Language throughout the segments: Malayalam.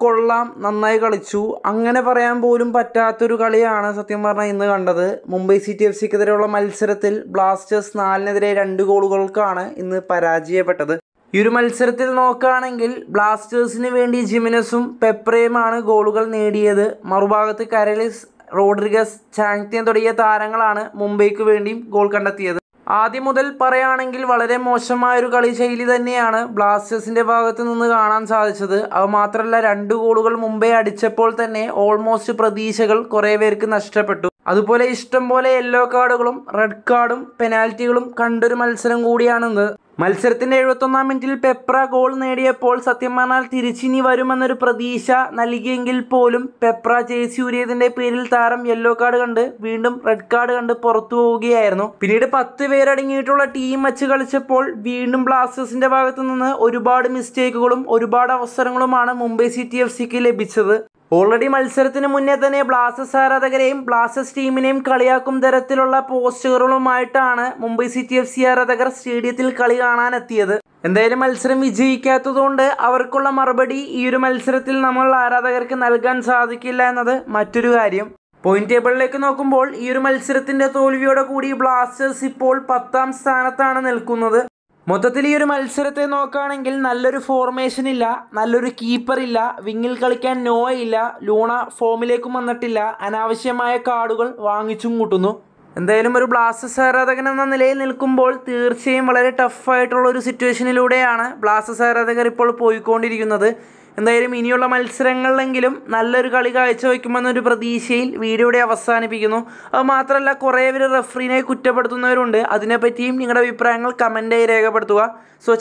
കൊള്ളാം, നന്നായി കളിച്ചു, അങ്ങനെ പറയാൻ പോലും പറ്റാത്തൊരു കളിയാണ് സത്യം പറഞ്ഞാൽ ഇന്ന് കണ്ടത്. മുംബൈ സിറ്റി എഫ് സിക്കെതിരെയുള്ള മത്സരത്തിൽ ബ്ലാസ്റ്റേഴ്സ് 4-നെതിരെ 2 ഗോളുകൾക്കാണ് ഇന്ന് പരാജയപ്പെട്ടത്. ഈ ഒരു മത്സരത്തിൽ നോക്കുകയാണെങ്കിൽ ബ്ലാസ്റ്റേഴ്സിന് വേണ്ടി ജിമിനസും പെപ്രയുമാണ് ഗോളുകൾ നേടിയത്. മറുഭാഗത്ത് കരളിസ്, റോഡ്രിഗസ്, ചാങ്ത്യൻ തുടങ്ങിയ താരങ്ങളാണ് മുംബൈക്ക് വേണ്ടിയും ഗോൾ കണ്ടെത്തിയത്. ആദ്യം മുതൽ പറയുകയാണെങ്കിൽ വളരെ മോശമായൊരു കളി ശൈലി തന്നെയാണ് ബ്ലാസ്റ്റേഴ്സിൻ്റെ ഭാഗത്ത് നിന്ന് കാണാൻ സാധിച്ചത്. അത് മാത്രമല്ല 2 ഗോളുകൾ മുംബൈ അടിച്ചപ്പോൾ തന്നെ ഓൾമോസ്റ്റ് പ്രതീക്ഷകൾ കുറേ പേർക്ക് നഷ്ടപ്പെട്ടു. അതുപോലെ ഇഷ്ടം പോലെ യെല്ലോ കാർഡുകളും റെഡ് കാർഡും പെനാൽറ്റികളും കണ്ടൊരു മത്സരം കൂടിയാണിത്. മത്സരത്തിൻ്റെ 71-ാം മിനിറ്റിൽ പെപ്ര ഗോൾ നേടിയപ്പോൾ സത്യം പറഞ്ഞാൽ തിരിച്ചിനി വരുമെന്നൊരു പ്രതീക്ഷ നൽകിയെങ്കിൽ പോലും പെപ്ര ജേഴ്സി ഊരിയതിൻ്റെ പേരിൽ താരം യെല്ലോ കാർഡ് കണ്ട് വീണ്ടും റെഡ് കാർഡ് കണ്ട് പുറത്തു പോവുകയായിരുന്നു. പിന്നീട് 10 പേരടങ്ങിയിട്ടുള്ള ടീം വെച്ച് കളിച്ചപ്പോൾ വീണ്ടും ബ്ലാസ്റ്റേഴ്സിൻ്റെ ഭാഗത്തു നിന്ന് ഒരുപാട് മിസ്റ്റേക്കുകളും ഒരുപാട് അവസരങ്ങളുമാണ് മുംബൈ സിറ്റി എഫ് സിക്ക് ലഭിച്ചത്. ഓൾറെഡി മത്സരത്തിന് മുന്നേ തന്നെ ബ്ലാസ്റ്റേഴ്സ് ആരാധകരെയും ബ്ലാസ്റ്റേഴ്സ് ടീമിനെയും കളിയാക്കും തരത്തിലുള്ള പോസ്റ്ററുകളുമായിട്ടാണ് മുംബൈ സിറ്റി എഫ് സി ആരാധകർ സ്റ്റേഡിയത്തിൽ കളി കാണാനെത്തിയത്. എന്തായാലും മത്സരം വിജയിക്കാത്തതുകൊണ്ട് അവർക്കുള്ള മറുപടി ഈ ഒരു മത്സരത്തിൽ നമ്മൾ ആരാധകർക്ക് നൽകാൻ സാധിക്കില്ല എന്നത് മറ്റൊരു കാര്യം. പോയിന്റ് ടേബിളിലേക്ക് നോക്കുമ്പോൾ ഈ ഒരു മത്സരത്തിൻ്റെ തോൽവിയോടെ കൂടി ബ്ലാസ്റ്റേഴ്സ് ഇപ്പോൾ 10ാം സ്ഥാനത്താണ് നിൽക്കുന്നത്. മൊത്തത്തിൽ ഈ ഒരു മത്സരത്തെ നോക്കുകയാണെങ്കിൽ നല്ലൊരു ഫോർമേഷൻ ഇല്ല, നല്ലൊരു കീപ്പർ ഇല്ല, വിങ്ങിൽ കളിക്കാൻ നോയ ഇല്ല, ലൂണ ഫോമിലേക്കും വന്നിട്ടില്ല, അനാവശ്യമായ കാർഡുകൾ വാങ്ങിച്ചും കൂട്ടുന്നു. എന്തായാലും ഒരു ബ്ലാസ്റ്റേഴ്സ് ആരാധകൻ എന്ന നിലയിൽ നിൽക്കുമ്പോൾ തീർച്ചയായും വളരെ ടഫായിട്ടുള്ള ഒരു സിറ്റുവേഷനിലൂടെയാണ് ബ്ലാസ്റ്റേഴ്സ് ആരാധകർ ഇപ്പോൾ പോയിക്കൊണ്ടിരിക്കുന്നത്. എന്തായാലും ഇനിയുള്ള മത്സരങ്ങളിലെങ്കിലും നല്ലൊരു കളി കാഴ്ചവെക്കുമെന്നൊരു പ്രതീക്ഷയിൽ വീഡിയോയുടെ അവസാനിപ്പിക്കുന്നു. അതുമാത്രമല്ല കുറേ പേര് റഫറിനെ കുറ്റപ്പെടുത്തുന്നവരുണ്ട്. അതിനെപ്പറ്റിയും നിങ്ങളുടെ അഭിപ്രായങ്ങൾ കമൻറ്റായി രേഖപ്പെടുത്തുക.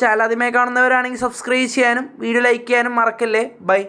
ചാനൽ ആദ്യമായി കാണുന്നവരാണെങ്കിൽ സബ്സ്ക്രൈബ് ചെയ്യാനും വീഡിയോ ലൈക്ക് ചെയ്യാനും മറക്കല്ലേ. ബൈ.